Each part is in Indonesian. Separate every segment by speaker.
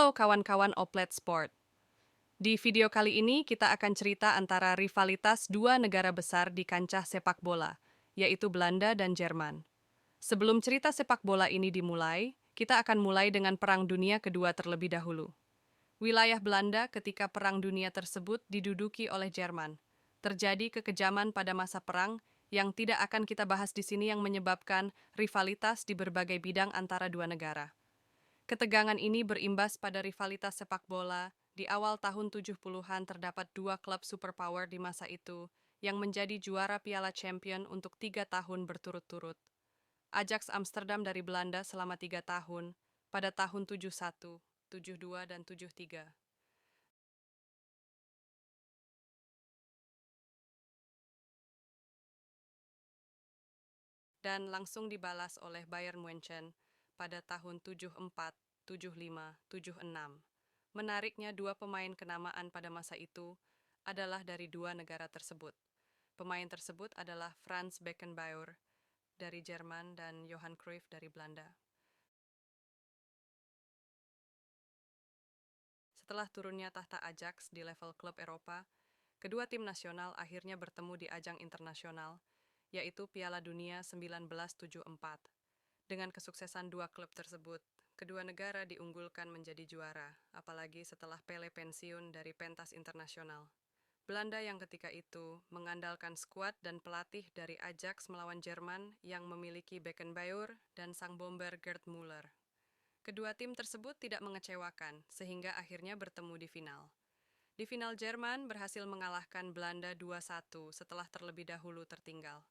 Speaker 1: Halo kawan-kawan Oplet Sport. Di video kali ini kita akan cerita antara rivalitas dua negara besar di kancah sepak bola, yaitu Belanda dan Jerman. Sebelum cerita sepak bola ini dimulai, kita akan mulai dengan Perang Dunia Kedua terlebih dahulu. Wilayah Belanda ketika Perang Dunia tersebut diduduki oleh Jerman. Terjadi kekejaman pada masa perang yang tidak akan kita bahas di sini yang menyebabkan rivalitas di berbagai bidang antara dua negara. Ketegangan ini berimbas pada rivalitas sepak bola. Di awal tahun 70-an terdapat dua klub superpower di masa itu yang menjadi juara Piala Champion untuk 3 tahun berturut-turut. Ajax Amsterdam dari Belanda selama 3 tahun pada tahun 71, 72, dan 73. Dan langsung dibalas oleh Bayern München pada tahun 74, 75, 76. Menariknya, dua pemain kenamaan pada masa itu adalah dari dua negara tersebut. Pemain tersebut adalah Franz Beckenbauer dari Jerman dan Johan Cruyff dari Belanda. Setelah turunnya tahta Ajax di level klub Eropa, kedua tim nasional akhirnya bertemu di ajang internasional, yaitu Piala Dunia 1974. Dengan kesuksesan dua klub tersebut, kedua negara diunggulkan menjadi juara, apalagi setelah Pele pensiun dari pentas internasional. Belanda yang ketika itu mengandalkan skuad dan pelatih dari Ajax melawan Jerman yang memiliki Beckenbauer dan sang bomber Gerd Müller. Kedua tim tersebut tidak mengecewakan, sehingga akhirnya bertemu di final. Di final, Jerman berhasil mengalahkan Belanda 2-1 setelah terlebih dahulu tertinggal.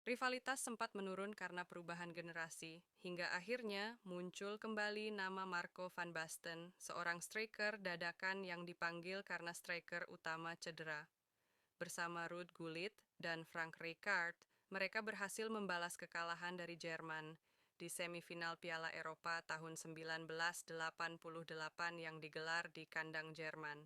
Speaker 1: Rivalitas sempat menurun karena perubahan generasi, hingga akhirnya muncul kembali nama Marco van Basten, seorang striker dadakan yang dipanggil karena striker utama cedera. Bersama Ruud Gullit dan Frank Rijkaard, mereka berhasil membalas kekalahan dari Jerman di semifinal Piala Eropa tahun 1988 yang digelar di kandang Jerman.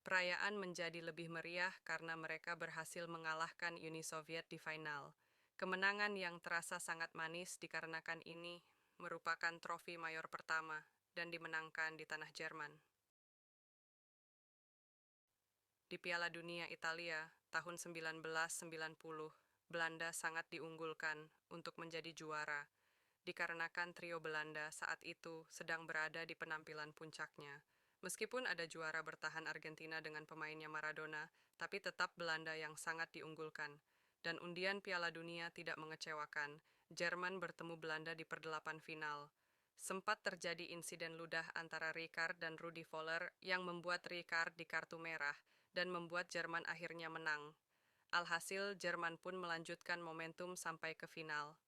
Speaker 1: Perayaan menjadi lebih meriah karena mereka berhasil mengalahkan Uni Soviet di final. Kemenangan yang terasa sangat manis dikarenakan ini merupakan trofi mayor pertama dan dimenangkan di tanah Jerman. Di Piala Dunia Italia tahun 1990, Belanda sangat diunggulkan untuk menjadi juara, dikarenakan trio Belanda saat itu sedang berada di penampilan puncaknya. Meskipun ada juara bertahan Argentina dengan pemainnya Maradona, tapi tetap Belanda yang sangat diunggulkan. Dan undian Piala Dunia tidak mengecewakan. Jerman bertemu Belanda di perdelapan final. Sempat terjadi insiden ludah antara Rijkaard dan Rudi Voller yang membuat Rijkaard di kartu merah dan membuat Jerman akhirnya menang. Alhasil, Jerman pun melanjutkan momentum sampai ke final.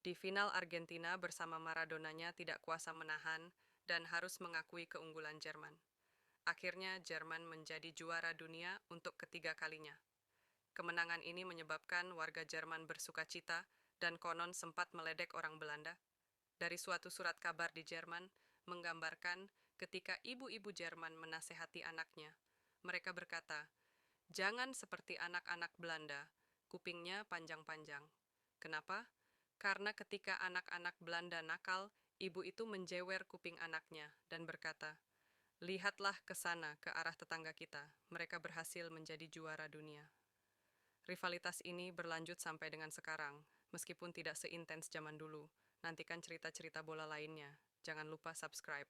Speaker 1: Di final, Argentina bersama Maradonanya tidak kuasa menahan dan harus mengakui keunggulan Jerman. Akhirnya, Jerman menjadi juara dunia untuk ketiga kalinya. Kemenangan ini menyebabkan warga Jerman bersukacita dan konon sempat meledek orang Belanda. Dari suatu surat kabar di Jerman, menggambarkan ketika ibu-ibu Jerman menasehati anaknya. Mereka berkata, "Jangan seperti anak-anak Belanda, kupingnya panjang-panjang." Kenapa? Karena ketika anak-anak Belanda nakal, ibu itu menjewer kuping anaknya dan berkata, "Lihatlah ke sana, ke arah tetangga kita. Mereka berhasil menjadi juara dunia." Rivalitas ini berlanjut sampai dengan sekarang, meskipun tidak seintens zaman dulu. Nantikan cerita-cerita bola lainnya. Jangan lupa subscribe.